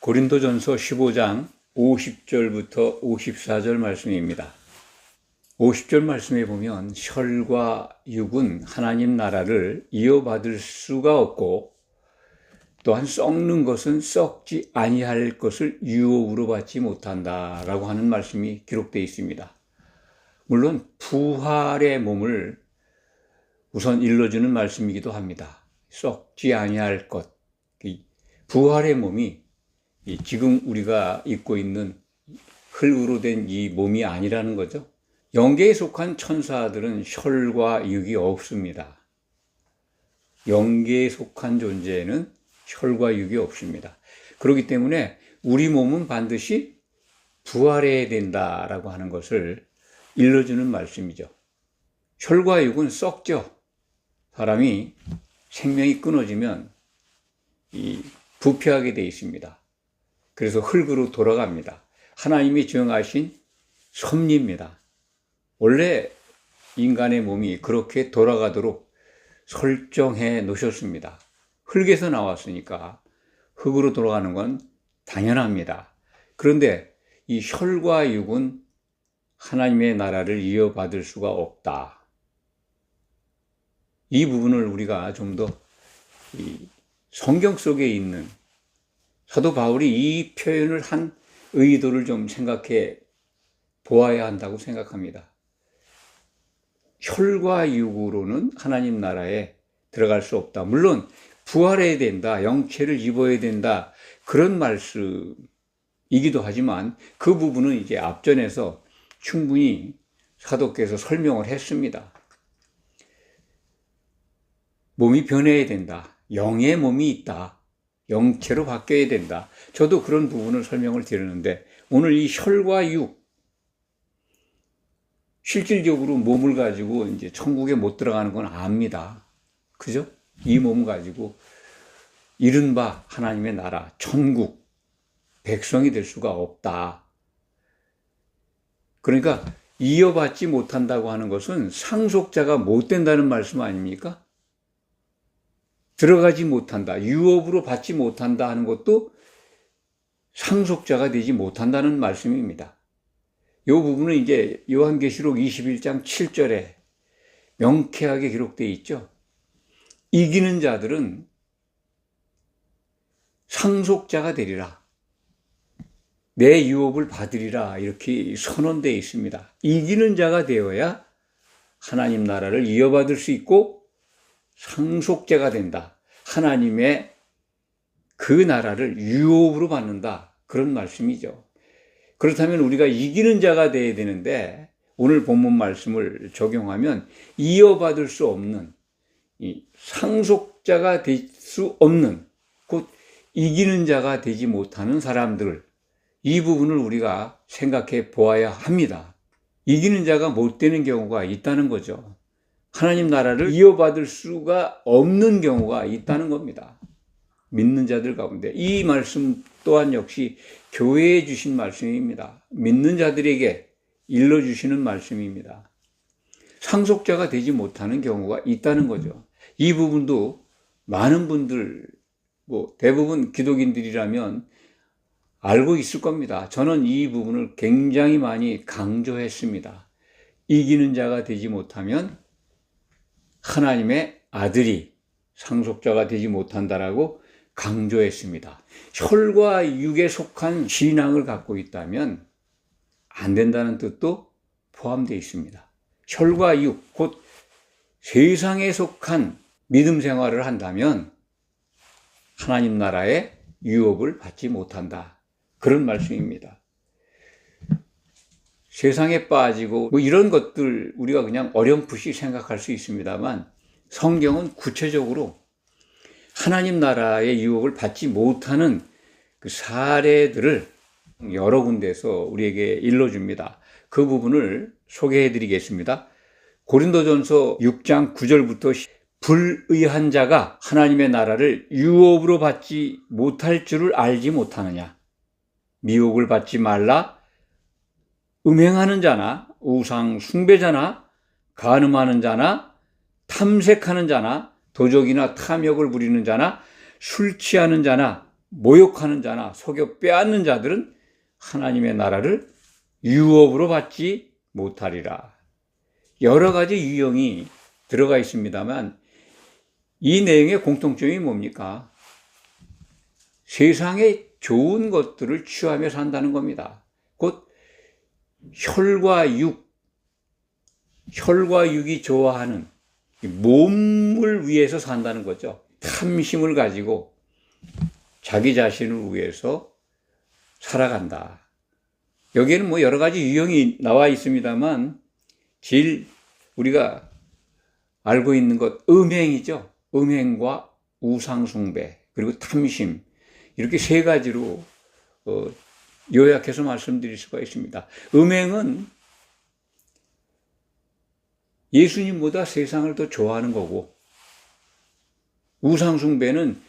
고린도전서 15장 50절부터 54절 말씀입니다. 50절 말씀에 보면 혈과 육은 하나님 나라를 이어받을 수가 없고 또한 썩는 것은 썩지 아니할 것을 유업으로 받지 못한다라고 하는 말씀이 기록되어 있습니다. 물론 부활의 몸을 우선 일러주는 말씀이기도 합니다. 썩지 아니할 것, 부활의 몸이 지금 우리가 입고 있는 흙으로 된 이 몸이 아니라는 거죠. 영계에 속한 천사들은 혈과 육이 없습니다. 영계에 속한 존재에는 혈과 육이 없습니다. 그렇기 때문에 우리 몸은 반드시 부활해야 된다라고 하는 것을 일러주는 말씀이죠. 혈과 육은 썩죠. 사람이 생명이 끊어지면 부패하게 되어 있습니다. 그래서 흙으로 돌아갑니다. 하나님이 정하신 섭리입니다. 원래 인간의 몸이 그렇게 돌아가도록 설정해 놓으셨습니다. 흙에서 나왔으니까 흙으로 돌아가는 건 당연합니다. 그런데 이 혈과 육은 하나님의 나라를 이어받을 수가 없다. 이 부분을 우리가 좀 더 성경 속에 있는 사도 바울이 이 표현을 한 의도를 좀 생각해 보아야 한다고 생각합니다. 혈과 육으로는 하나님 나라에 들어갈 수 없다. 물론 부활해야 된다, 영체를 입어야 된다, 그런 말씀이기도 하지만 그 부분은 이제 앞전에서 충분히 사도께서 설명을 했습니다. 몸이 변해야 된다. 영의 몸이 있다. 영체로 바뀌어야 된다. 저도 그런 부분을 설명을 드렸는데 오늘 이 혈과 육, 실질적으로 몸을 가지고 이제 천국에 못 들어가는 건 압니다. 그죠? 이 몸 가지고 이른바 하나님의 나라, 천국, 백성이 될 수가 없다. 그러니까 이어받지 못한다고 하는 것은 상속자가 못 된다는 말씀 아닙니까? 들어가지 못한다, 유업으로 받지 못한다 하는 것도 상속자가 되지 못한다는 말씀입니다. 이 부분은 이제 요한계시록 21장 7절에 명쾌하게 기록되어 있죠. 이기는 자들은 상속자가 되리라. 내 유업을 받으리라. 이렇게 선언되어 있습니다. 이기는 자가 되어야 하나님 나라를 이어받을 수 있고 상속자가 된다. 하나님의 그 나라를 유업으로 받는다. 그런 말씀이죠. 그렇다면 우리가 이기는 자가 되어야 되는데 오늘 본문 말씀을 적용하면 이어받을 수 없는 상속자가 될 수 없는 곧 이기는 자가 되지 못하는 사람들, 이 부분을 우리가 생각해 보아야 합니다. 이기는 자가 못 되는 경우가 있다는 거죠. 하나님 나라를 이어받을 수가 없는 경우가 있다는 겁니다. 믿는 자들 가운데. 이 말씀 또한 역시 교회에 주신 말씀입니다. 믿는 자들에게 일러주시는 말씀입니다. 상속자가 되지 못하는 경우가 있다는 거죠. 이 부분도 많은 분들, 대부분 기독인들이라면 알고 있을 겁니다. 저는 이 부분을 굉장히 많이 강조했습니다. 이기는 자가 되지 못하면 하나님의 아들이 상속자가 되지 못한다라고 강조했습니다. 혈과 육에 속한 신앙을 갖고 있다면 안 된다는 뜻도 포함되어 있습니다. 혈과 육, 곧 세상에 속한 믿음 생활을 한다면 하나님 나라의 유업을 받지 못한다. 그런 말씀입니다. 세상에 빠지고 이런 것들 우리가 그냥 어렴풋이 생각할 수 있습니다만 성경은 구체적으로 하나님 나라의 유업을 받지 못하는 그 사례들을 여러 군데에서 우리에게 일러줍니다. 그 부분을 소개해 드리겠습니다. 고린도전서 6장 9절부터 불의한 자가 하나님의 나라를 유업으로 받지 못할 줄을 알지 못하느냐. 미혹을 받지 말라. 음행하는 자나 우상 숭배자나 간음하는 자나 탐색하는 자나 도적이나 탐욕을 부리는 자나 술 취하는 자나 모욕하는 자나 속여 빼앗는 자들은 하나님의 나라를 유업으로 받지 못하리라. 여러 가지 유형이 들어가 있습니다만 이 내용의 공통점이 뭡니까? 세상의 좋은 것들을 취하며 산다는 겁니다. 곧 혈과 육이 좋아하는 몸을 위해서 산다는 거죠. 탐심을 가지고 자기 자신을 위해서 살아간다. 여기에는 뭐 여러 가지 유형이 나와 있습니다만 제일 우리가 알고 있는 것, 음행이죠. 음행과 우상숭배, 그리고 탐심, 이렇게 세 가지로 요약해서 말씀드릴 수가 있습니다. 음행은 예수님보다 세상을 더 좋아하는 거고, 우상숭배는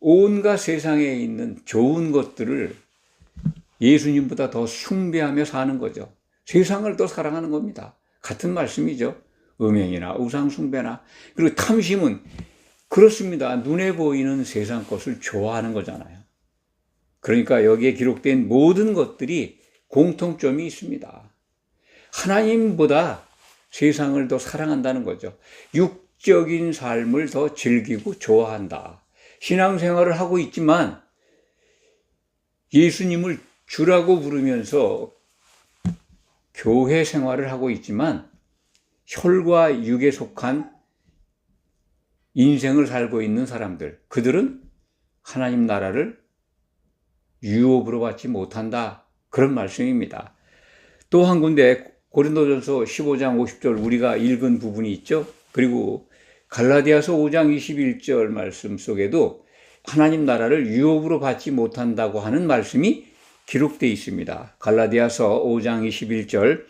온갖 세상에 있는 좋은 것들을 예수님보다 더 숭배하며 사는 거죠. 세상을 더 사랑하는 겁니다. 같은 말씀이죠. 음행이나 우상숭배나. 그리고 탐심은 그렇습니다. 눈에 보이는 세상 것을 좋아하는 거잖아요. 그러니까 여기에 기록된 모든 것들이 공통점이 있습니다. 하나님보다 세상을 더 사랑한다는 거죠. 육적인 삶을 더 즐기고 좋아한다. 신앙생활을 하고 있지만 예수님을 주라고 부르면서 교회 생활을 하고 있지만 혈과 육에 속한 인생을 살고 있는 사람들, 그들은 하나님 나라를 유업으로 받지 못한다. 그런 말씀입니다. 또 한 군데 고린도전서 15장 50절 우리가 읽은 부분이 있죠. 그리고 갈라디아서 5장 21절 말씀 속에도 하나님 나라를 유업으로 받지 못한다고 하는 말씀이 기록되어 있습니다. 갈라디아서 5장 21절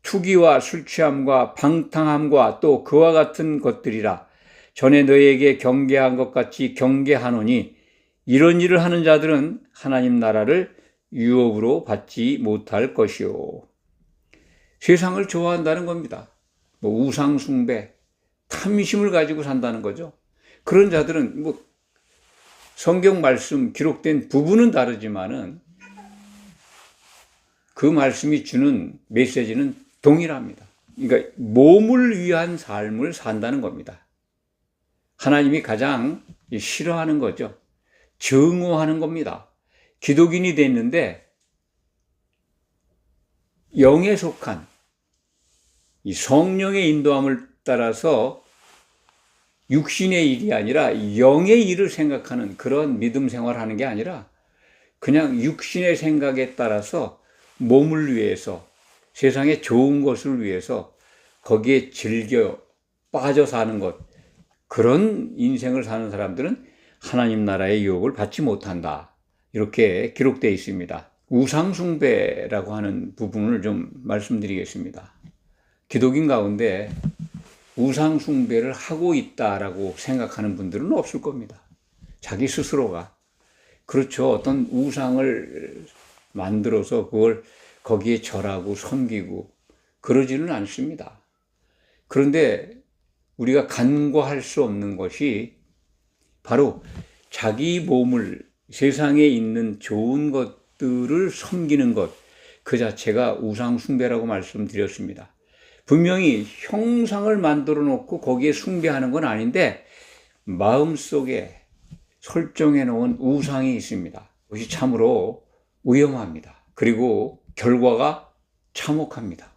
투기와 술취함과 방탕함과 또 그와 같은 것들이라 전에 너희에게 경계한 것 같이 경계하노니 이런 일을 하는 자들은 하나님 나라를 유업으로 받지 못할 것이요. 세상을 좋아한다는 겁니다. 뭐 우상숭배, 탐심을 가지고 산다는 거죠. 그런 자들은 뭐 성경 말씀 기록된 부분은 다르지만은 그 말씀이 주는 메시지는 동일합니다. 그러니까 몸을 위한 삶을 산다는 겁니다. 하나님이 가장 싫어하는 거죠. 증오하는 겁니다. 기독인이 됐는데 영에 속한 이 성령의 인도함을 따라서 육신의 일이 아니라 영의 일을 생각하는 그런 믿음 생활하는 게 아니라 그냥 육신의 생각에 따라서 몸을 위해서 세상의 좋은 것을 위해서 거기에 즐겨 빠져 사는 것, 그런 인생을 사는 사람들은 하나님 나라의 유업을 받지 못한다. 이렇게 기록되어 있습니다. 우상숭배라고 하는 부분을 좀 말씀드리겠습니다. 기독인 가운데 우상숭배를 하고 있다라고 생각하는 분들은 없을 겁니다. 자기 스스로가. 그렇죠. 어떤 우상을 만들어서 그걸 거기에 절하고 섬기고 그러지는 않습니다. 그런데 우리가 간과할 수 없는 것이 바로 자기 몸을 세상에 있는 좋은 것들을 섬기는 것, 그 자체가 우상숭배라고 말씀드렸습니다. 분명히 형상을 만들어 놓고 거기에 숭배하는 건 아닌데 마음속에 설정해 놓은 우상이 있습니다. 그것이 참으로 위험합니다. 그리고 결과가 참혹합니다.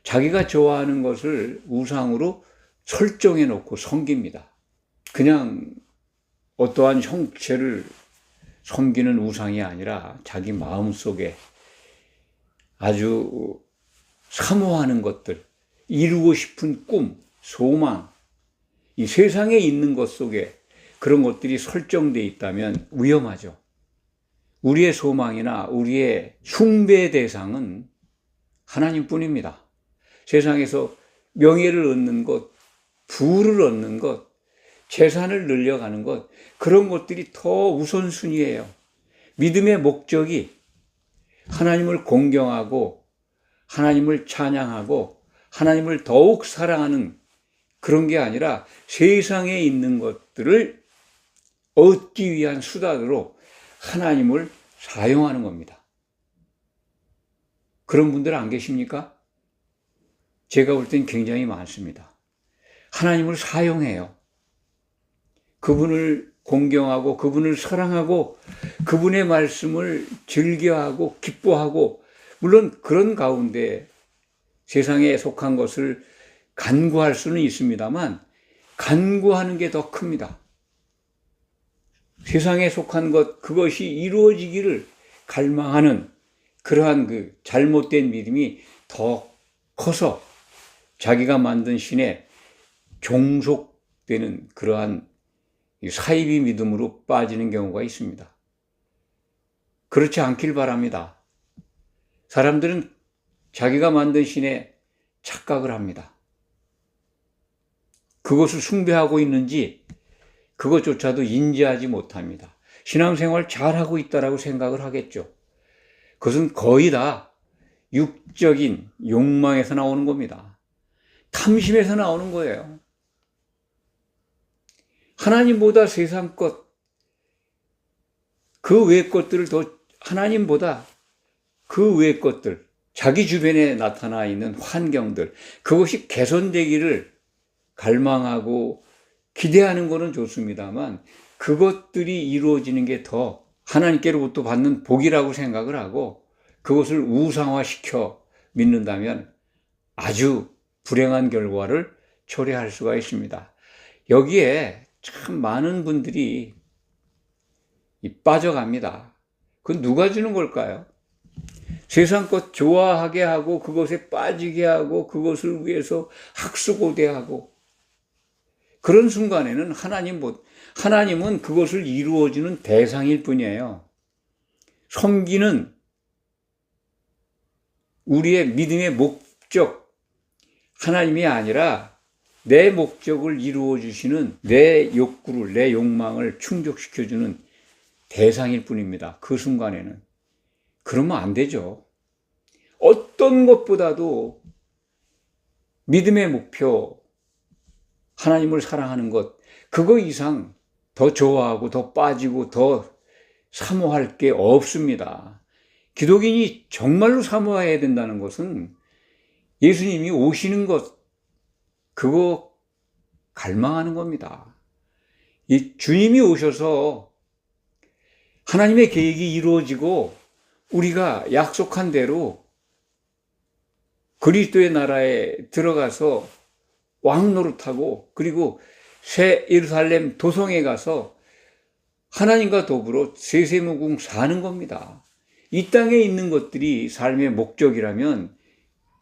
자기가 좋아하는 것을 우상으로 설정해 놓고 섬깁니다. 그냥 어떠한 형체를 섬기는 우상이 아니라 자기 마음속에 아주 사모하는 것들, 이루고 싶은 꿈, 소망, 이 세상에 있는 것 속에 그런 것들이 설정되어 있다면 위험하죠. 우리의 소망이나 우리의 숭배의 대상은 하나님뿐입니다. 세상에서 명예를 얻는 것, 부를 얻는 것, 재산을 늘려가는 것, 그런 것들이 더 우선순위예요. 믿음의 목적이 하나님을 공경하고 하나님을 찬양하고 하나님을 더욱 사랑하는 그런 게 아니라 세상에 있는 것들을 얻기 위한 수단으로 하나님을 사용하는 겁니다. 그런 분들 안 계십니까? 제가 볼 땐 굉장히 많습니다. 하나님을 사용해요. 그분을 공경하고 그분을 사랑하고 그분의 말씀을 즐겨하고 기뻐하고, 물론 그런 가운데 세상에 속한 것을 간구할 수는 있습니다만 간구하는 게 더 큽니다. 세상에 속한 것, 그것이 이루어지기를 갈망하는 그러한 그 잘못된 믿음이 더 커서 자기가 만든 신에 종속되는 그러한 사이비 믿음으로 빠지는 경우가 있습니다. 그렇지 않길 바랍니다. 사람들은 자기가 만든 신에 착각을 합니다. 그것을 숭배하고 있는지 그것조차도 인지하지 못합니다. 신앙생활 잘하고 있다라고 생각을 하겠죠. 그것은 거의 다 육적인 욕망에서 나오는 겁니다. 탐심에서 나오는 거예요. 하나님보다 세상 것, 그 외의 것들을 더, 하나님보다 그 외의 것들, 자기 주변에 나타나 있는 환경들, 그것이 개선되기를 갈망하고 기대하는 것은 좋습니다만 그것들이 이루어지는 게 더 하나님께로부터 받는 복이라고 생각을 하고 그것을 우상화시켜 믿는다면 아주 불행한 결과를 초래할 수가 있습니다. 여기에 참 많은 분들이 빠져갑니다. 그건 누가 주는 걸까요? 세상 것 좋아하게 하고 그것에 빠지게 하고 그것을 위해서 학수고대하고, 그런 순간에는 하나님은 그것을 이루어주는 대상일 뿐이에요. 섬기는 우리의 믿음의 목적, 하나님이 아니라 내 목적을 이루어주시는 내 욕구를, 내 욕망을 충족시켜주는 대상일 뿐입니다. 그 순간에는. 그러면 안 되죠. 어떤 것보다도 믿음의 목표, 하나님을 사랑하는 것, 그거 이상 더 좋아하고 더 빠지고 더 사모할 게 없습니다. 기독인이 정말로 사모해야 된다는 것은 예수님이 오시는 것, 그거 갈망하는 겁니다. 이 주님이 오셔서 하나님의 계획이 이루어지고 우리가 약속한 대로 그리스도의 나라에 들어가서 왕 노릇하고, 그리고 새 예루살렘 도성에 가서 하나님과 더불어 세세무궁 사는 겁니다. 이 땅에 있는 것들이 삶의 목적이라면,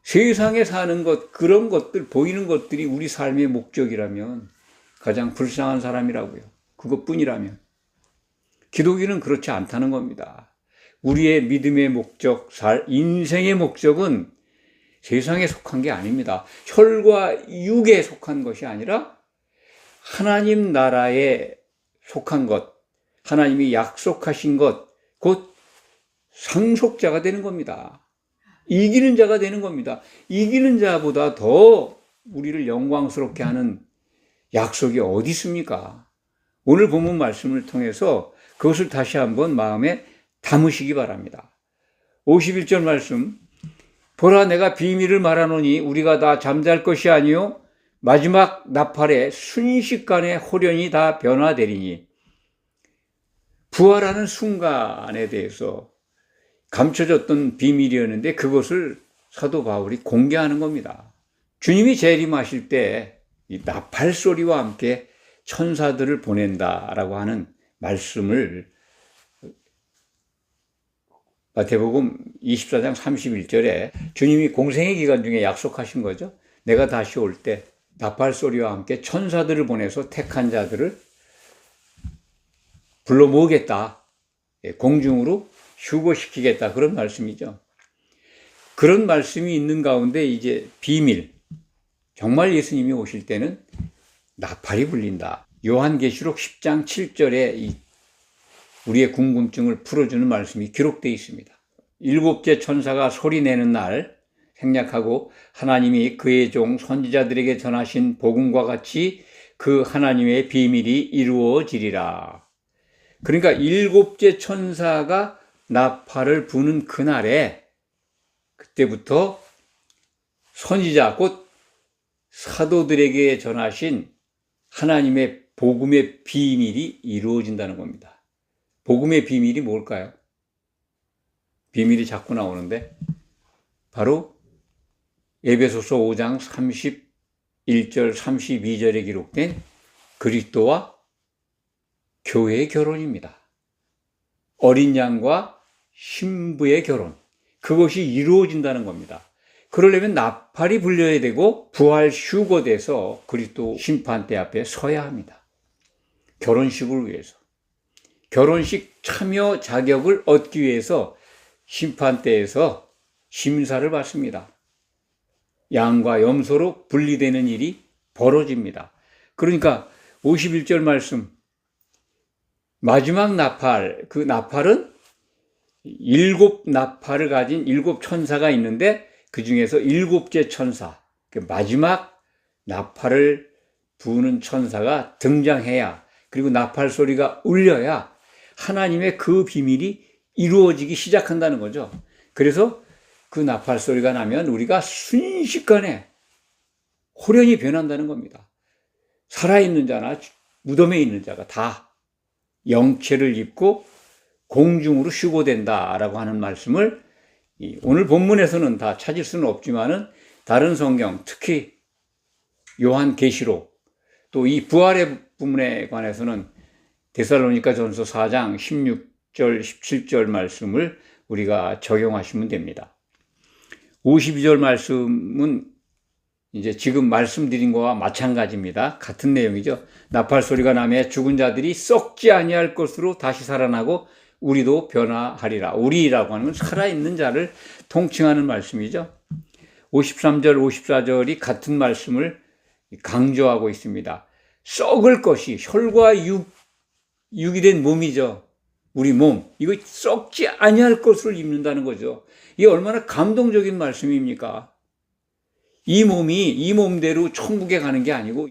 세상에 사는 것, 그런 것들, 보이는 것들이 우리 삶의 목적이라면 가장 불쌍한 사람이라고요. 그것뿐이라면. 기독인은 그렇지 않다는 겁니다. 우리의 믿음의 목적, 인생의 목적은 세상에 속한 게 아닙니다. 혈과 육에 속한 것이 아니라 하나님 나라에 속한 것, 하나님이 약속하신 것, 곧 상속자가 되는 겁니다. 이기는 자가 되는 겁니다. 이기는 자보다 더 우리를 영광스럽게 하는 약속이 어디 있습니까? 오늘 본문 말씀을 통해서 그것을 다시 한번 마음에 담으시기 바랍니다. 51절 말씀, 보라 내가 비밀을 말하노니 우리가 다 잠잘 것이 아니요 마지막 나팔에 순식간에 홀연히 다 변화되리니. 부활하는 순간에 대해서 감춰졌던 비밀이었는데 그것을 사도 바울이 공개하는 겁니다. 주님이 재림하실 때 이 나팔 소리와 함께 천사들을 보낸다라고 하는 말씀을 마태복음 24장 31절에 주님이 공생의 기간 중에 약속하신 거죠. 내가 다시 올 때 나팔 소리와 함께 천사들을 보내서 택한 자들을 불러 모으겠다. 공중으로 휴거시키겠다. 그런 말씀이죠. 그런 말씀이 있는 가운데 이제 비밀, 정말 예수님이 오실 때는 나팔이 불린다. 요한계시록 10장 7절에 우리의 궁금증을 풀어주는 말씀이 기록되어 있습니다. 일곱째 천사가 소리내는 날 생략하고 하나님이 그의 종 선지자들에게 전하신 복음과 같이 그 하나님의 비밀이 이루어지리라. 그러니까 일곱째 천사가 나팔을 부는 그날에 그때부터 선지자 곧 사도들에게 전하신 하나님의 복음의 비밀이 이루어진다는 겁니다. 복음의 비밀이 뭘까요? 비밀이 자꾸 나오는데 바로 에베소서 5장 31절 32절에 기록된 그리스도와 교회의 결혼입니다. 어린 양과 신부의 결혼, 그것이 이루어진다는 겁니다. 그러려면 나팔이 불려야 되고 부활 휴거돼서 그리스도 심판대 앞에 서야 합니다. 결혼식을 위해서. 결혼식 참여 자격을 얻기 위해서 심판대에서 심사를 받습니다. 양과 염소로 분리되는 일이 벌어집니다. 그러니까 51절 말씀, 마지막 나팔, 그 나팔은 일곱 나팔을 가진 일곱 천사가 있는데 그 중에서 일곱째 천사, 마지막 나팔을 부는 천사가 등장해야, 그리고 나팔 소리가 울려야 하나님의 그 비밀이 이루어지기 시작한다는 거죠. 그래서 그 나팔 소리가 나면 우리가 순식간에 호련히 변한다는 겁니다. 살아있는 자나 무덤에 있는 자가 다 영체를 입고 공중으로 휴거된다라고 하는 말씀을 오늘 본문에서는 다 찾을 수는 없지만은 다른 성경, 특히 요한계시록, 또 이 부활의 부분에 관해서는 데살로니가 전서 4장 16절, 17절 말씀을 우리가 적용하시면 됩니다. 52절 말씀은 이제 지금 말씀드린 거와 마찬가지입니다. 같은 내용이죠. 나팔 소리가 나매 죽은 자들이 썩지 아니할 것으로 다시 살아나고 우리도 변화하리라. 우리라고 하는 건 살아있는 자를 통칭하는 말씀이죠. 53절, 54절이 같은 말씀을 강조하고 있습니다. 썩을 것이, 혈과 육이 된 몸이죠. 우리 몸, 이거 썩지 아니할 것을 입는다는 거죠. 이게 얼마나 감동적인 말씀입니까? 이 몸이 이 몸대로 천국에 가는 게 아니고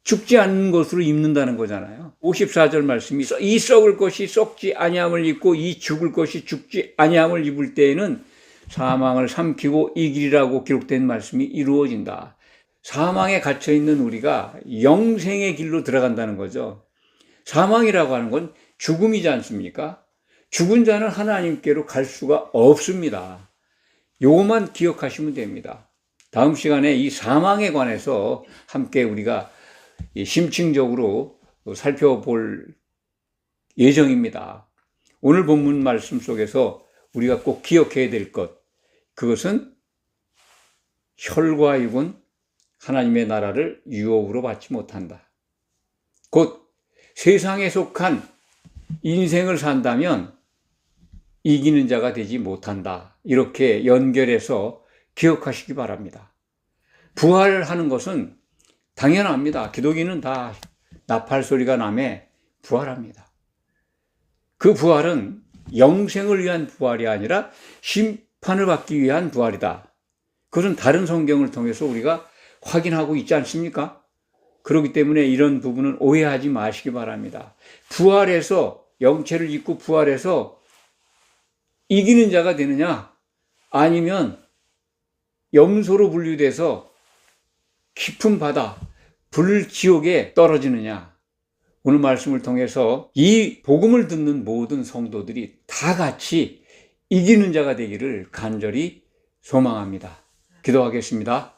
죽지 않는 것으로 입는다는 거잖아요. 54절 말씀이 이 썩을 것이 썩지 아니함을 입고 이 죽을 것이 죽지 아니함을 입을 때에는 사망을 삼키고 이기리라고 기록된 말씀이 이루어진다. 사망에 갇혀있는 우리가 영생의 길로 들어간다는 거죠. 사망이라고 하는 건 죽음이지 않습니까? 죽은 자는 하나님께로 갈 수가 없습니다. 요것만 기억하시면 됩니다. 다음 시간에 이 사망에 관해서 함께 우리가 심층적으로 살펴볼 예정입니다. 오늘 본문 말씀 속에서 우리가 꼭 기억해야 될 것, 그것은 혈과 육은 하나님의 나라를 유업으로 받지 못한다. 곧 세상에 속한 인생을 산다면 이기는 자가 되지 못한다. 이렇게 연결해서 기억하시기 바랍니다. 부활하는 것은 당연합니다. 기독인은 다 나팔 소리가 나매 부활합니다. 그 부활은 영생을 위한 부활이 아니라 심판을 받기 위한 부활이다. 그것은 다른 성경을 통해서 우리가 확인하고 있지 않습니까? 그렇기 때문에 이런 부분은 오해하지 마시기 바랍니다. 부활해서 영체를 입고 부활해서 이기는 자가 되느냐? 아니면 염소로 분류돼서 깊은 바다, 불지옥에 떨어지느냐? 오늘 말씀을 통해서 이 복음을 듣는 모든 성도들이 다 같이 이기는 자가 되기를 간절히 소망합니다. 기도하겠습니다.